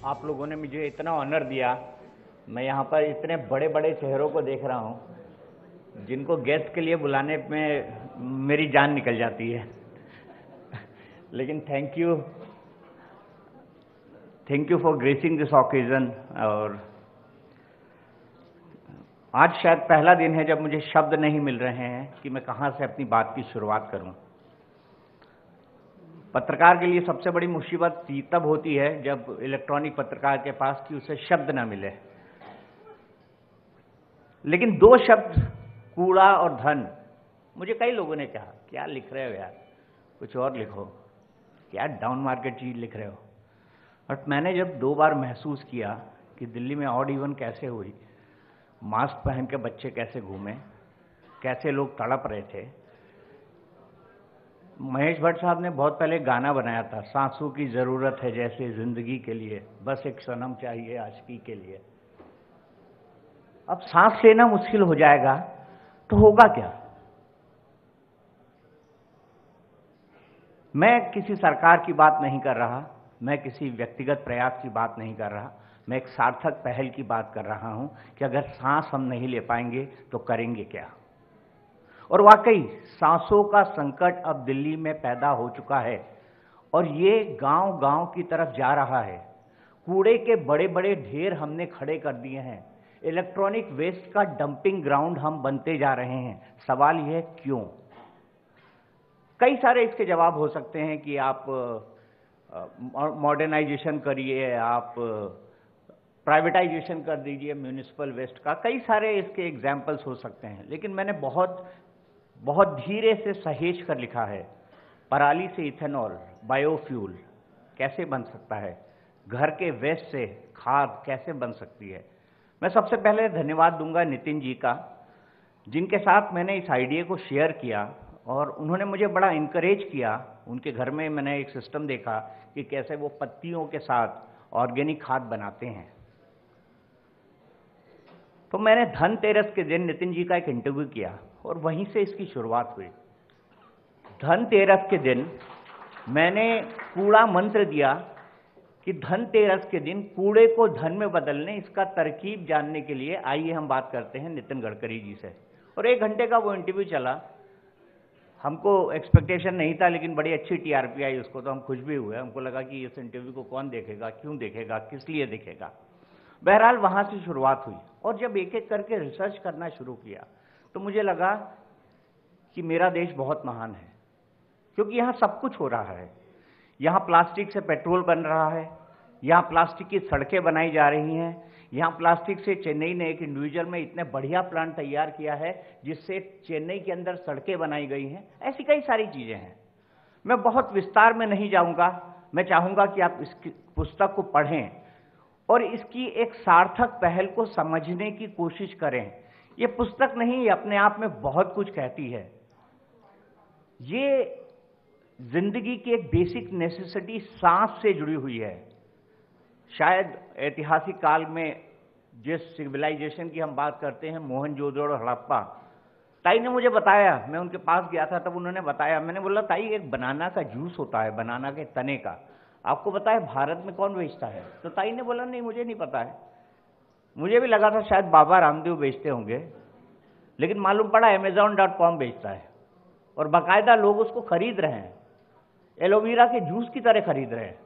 आप लोगों ने मुझे इतना ऑनर दिया। मैं यहाँ पर इतने बड़े बड़े चेहरों को देख रहा हूँ जिनको गेस्ट के लिए बुलाने में मेरी जान निकल जाती है। लेकिन thank you for gracing this occasion. और आज शायद पहला दिन है जब मुझे शब्द नहीं मिल रहे हैं कि मैं कहाँ से अपनी बात की शुरुआत करूं। पत्रकार के लिए सबसे बड़ी मुसीबत तब होती है जब इलेक्ट्रॉनिक पत्रकार के पास कि उसे शब्द ना मिले। लेकिन दो शब्द, कूड़ा और धन, मुझे कई लोगों ने कहा क्या लिख रहे हो यार, कुछ और लिखो, क्या डाउन मार्केट चीज लिख रहे हो। बट मैंने जब 2 बार महसूस किया कि दिल्ली में ऑड इवन कैसे हुई, मास्क पहन के बच्चे कैसे घूमे, कैसे लोग तड़प रहे थे। महेश भट्ट साहब ने बहुत पहले गाना बनाया था, सांसों की जरूरत है जैसे जिंदगी के लिए, बस एक सनम चाहिए आशिकी के लिए। अब सांस लेना मुश्किल हो जाएगा तो होगा क्या। मैं किसी सरकार की बात नहीं कर रहा, मैं किसी व्यक्तिगत प्रयास की बात नहीं कर रहा, मैं एक सार्थक पहल की बात कर रहा हूं कि अगर सांस हम नहीं ले पाएंगे तो करेंगे क्या। और वाकई सांसों का संकट अब दिल्ली में पैदा हो चुका है और ये गांव गांव की तरफ जा रहा है। कूड़े के बड़े बड़े ढेर हमने खड़े कर दिए हैं, इलेक्ट्रॉनिक वेस्ट का डंपिंग ग्राउंड हम बनते जा रहे हैं। सवाल यह क्यों। कई सारे इसके जवाब हो सकते हैं कि आप मॉडर्नाइजेशन करिए, आप प्राइवेटाइजेशन कर दीजिए म्यूनिसिपल वेस्ट का, कई सारे इसके एग्जाम्पल्स हो सकते हैं। लेकिन मैंने बहुत धीरे से सहेज कर लिखा है। पराली से इथेनॉल, बायोफ्यूल कैसे बन सकता है, घर के वेस्ट से खाद कैसे बन सकती है। मैं सबसे पहले धन्यवाद दूंगा नितिन जी का, जिनके साथ मैंने इस आइडिया को शेयर किया और उन्होंने मुझे बड़ा इनकरेज किया। उनके घर में मैंने एक सिस्टम देखा कि कैसे वो पत्तियों के साथ ऑर्गेनिक खाद बनाते हैं। तो मैंने धनतेरस के दिन नितिन जी का एक इंटरव्यू किया और वहीं से इसकी शुरुआत हुई। धनतेरस के दिन मैंने कूड़ा मंत्र दिया कि धनतेरस के दिन कूड़े को धन में बदलने, इसका तरकीब जानने के लिए आइए हम बात करते हैं नितिन गडकरी जी से। और 1 घंटे का वो इंटरव्यू चला। हमको एक्सपेक्टेशन नहीं था, लेकिन बड़ी अच्छी टीआरपी आई उसको, तो हम खुश भी हुए। हमको लगा कि इस इंटरव्यू को कौन देखेगा, क्यों देखेगा, किस लिए देखेगा। बहरहाल वहां से शुरुआत हुई और जब एक एक करके रिसर्च करना शुरू किया तो मुझे लगा कि मेरा देश बहुत महान है, क्योंकि यहाँ सब कुछ हो रहा है। यहाँ प्लास्टिक से पेट्रोल बन रहा है, यहाँ प्लास्टिक की सड़कें बनाई जा रही हैं, यहाँ प्लास्टिक से चेन्नई ने एक इंडिविजुअल में इतने बढ़िया प्लांट तैयार किया है जिससे चेन्नई के अंदर सड़कें बनाई गई हैं। ऐसी कई सारी चीजें हैं। मैं बहुत विस्तार में नहीं जाऊंगा। मैं चाहूंगा कि आप इस पुस्तक को पढ़ें और इसकी एक सार्थक पहल को समझने की कोशिश करें। ये पुस्तक नहीं, ये अपने आप में बहुत कुछ कहती है। ये जिंदगी की एक बेसिक नेसेसिटी सांस से जुड़ी हुई है। शायद ऐतिहासिक काल में जिस सिविलाइजेशन की हम बात करते हैं, मोहनजोदड़ो और हड़प्पा, ताई ने मुझे बताया, मैं उनके पास गया था तब उन्होंने बताया। मैंने बोला ताई एक बनाना का जूस होता है, बनाना के तने का, आपको पता है भारत में कौन बेचता है? तो ताई ने बोला नहीं मुझे नहीं पता है। मुझे भी लगा था शायद बाबा रामदेव बेचते होंगे, लेकिन मालूम पड़ा Amazon.com बेचता है और बाकायदा लोग उसको खरीद रहे हैं, एलोवेरा के जूस की तरह खरीद रहे हैं,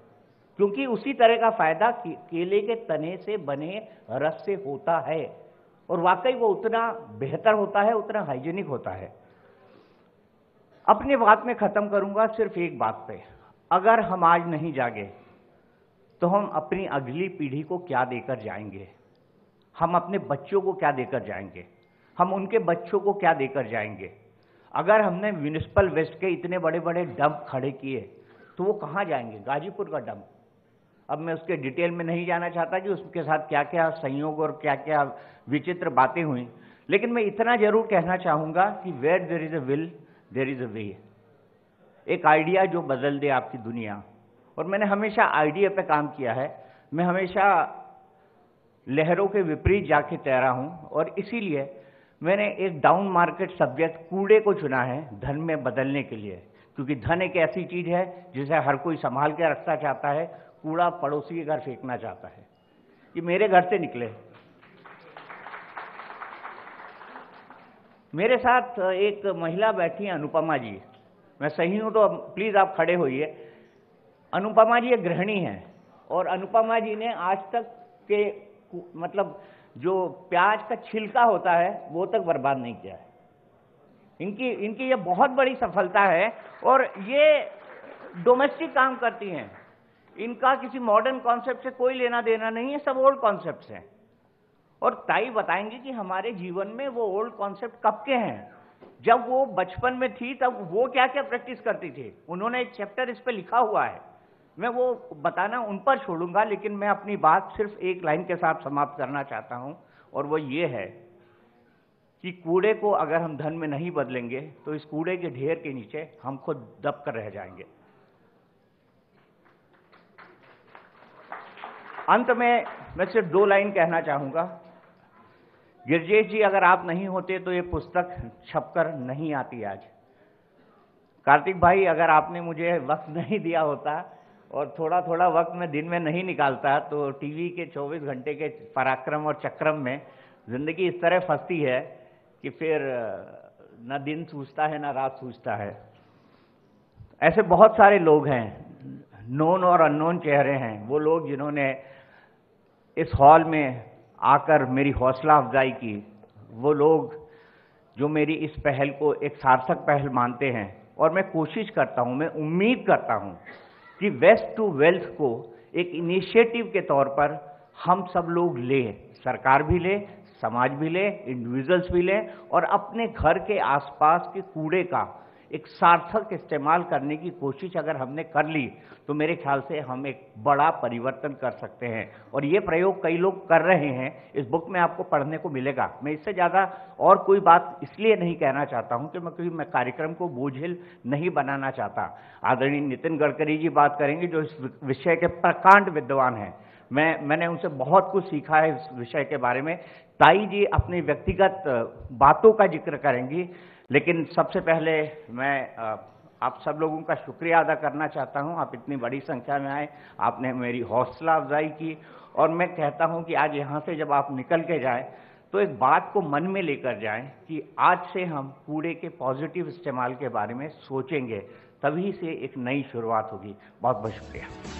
क्योंकि उसी तरह का फायदा केले के तने से बने रस से होता है और वाकई वो उतना बेहतर होता है, उतना हाइजीनिक होता है। अपनी बात में खत्म करूंगा सिर्फ एक बात पे, अगर हम आज नहीं जागे तो हम अपनी अगली पीढ़ी को क्या देकर जाएंगे, हम अपने बच्चों को क्या देकर जाएंगे, हम उनके बच्चों को क्या देकर जाएंगे। अगर हमने म्यूनिसिपल वेस्ट के इतने बड़े बड़े डंप खड़े किए तो वो कहाँ जाएंगे? गाजीपुर का डंप, अब मैं उसके डिटेल में नहीं जाना चाहता कि उसके साथ क्या क्या संयोग और क्या क्या विचित्र बातें हुई, लेकिन मैं इतना जरूर कहना चाहूंगा कि where there is a will there is a way. एक आइडिया जो बदल दे आपकी दुनिया। और मैंने हमेशा आइडिया पे काम किया है, मैं हमेशा लहरों के विपरीत जाके तैरा हूं और इसीलिए मैंने एक डाउन मार्केट सब्जेक्ट कूड़े को चुना है धन में बदलने के लिए, क्योंकि धन एक ऐसी चीज है जिसे हर कोई संभाल के रखना चाहता है, कूड़ा पड़ोसी के घर फेंकना चाहता है, कि मेरे घर से निकले। मेरे साथ एक महिला बैठी है, अनुपमा जी। मैं सही हूं तो प्लीज आप खड़े होइए। अनुपमा जी एक गृहिणी हैं और अनुपमा जी ने आज तक के मतलब जो प्याज का छिलका होता है वो तक बर्बाद नहीं किया है। इनकी ये बहुत बड़ी सफलता है और ये डोमेस्टिक काम करती हैं। इनका किसी मॉडर्न कॉन्सेप्ट से कोई लेना देना नहीं है, सब ओल्ड कॉन्सेप्ट्स हैं। और ताई बताएंगे कि हमारे जीवन में वो ओल्ड कॉन्सेप्ट कब के हैं। जब वो बचपन में थी तब वो क्या क्या प्रैक्टिस करती थी, उन्होंने एक चैप्टर इस पे लिखा हुआ है। मैं वो बताना उन पर छोड़ूंगा, लेकिन मैं अपनी बात सिर्फ एक लाइन के साथ समाप्त करना चाहता हूं, और वो ये है कि कूड़े को अगर हम धन में नहीं बदलेंगे तो इस कूड़े के ढेर के नीचे हम खुद दब कर रह जाएंगे। अंत में मैं सिर्फ 2 लाइन कहना चाहूंगा। गिरजेश जी, अगर आप नहीं होते तो ये पुस्तक छपकर नहीं आती आज। कार्तिक भाई, अगर आपने मुझे वक्त नहीं दिया होता और थोड़ा थोड़ा वक्त मैं दिन में नहीं निकालता तो टीवी के 24 घंटे के पराक्रम और चक्रम में जिंदगी इस तरह फंसती है कि फिर न दिन सूझता है न रात सूझता है। ऐसे बहुत सारे लोग हैं, नोन और अननोन चेहरे हैं, वो लोग जिन्होंने इस हॉल में आकर मेरी हौसला अफजाई की, वो लोग जो मेरी इस पहल को एक सार्थक पहल मानते हैं। और मैं कोशिश करता हूं, मैं उम्मीद करता हूं कि वेस्ट टू वेल्थ को एक इनिशिएटिव के तौर पर हम सब लोग लें, सरकार भी ले, समाज भी ले, इंडिविजुअल्स भी ले, और अपने घर के आसपास के कूड़े का एक सार्थक इस्तेमाल करने की कोशिश अगर हमने कर ली तो मेरे ख्याल से हम एक बड़ा परिवर्तन कर सकते हैं। और ये प्रयोग कई लोग कर रहे हैं, इस बुक में आपको पढ़ने को मिलेगा। मैं इससे ज़्यादा और कोई बात इसलिए नहीं कहना चाहता हूं कि मैं कार्यक्रम को बोझिल नहीं बनाना चाहता। आदरणीय नितिन गडकरी जी बात करेंगे जो इस विषय के प्रकांड विद्वान हैं। मैंने उनसे बहुत कुछ सीखा है इस विषय के बारे में। ताई जी अपनी व्यक्तिगत बातों का जिक्र करेंगी, लेकिन सबसे पहले मैं आप सब लोगों का शुक्रिया अदा करना चाहता हूं। आप इतनी बड़ी संख्या में आए, आपने मेरी हौसला अफजाई की, और मैं कहता हूं कि आज यहां से जब आप निकल के जाएं तो एक बात को मन में लेकर जाएं कि आज से हम कूड़े के पॉजिटिव इस्तेमाल के बारे में सोचेंगे, तभी से एक नई शुरुआत होगी। बहुत बहुत शुक्रिया।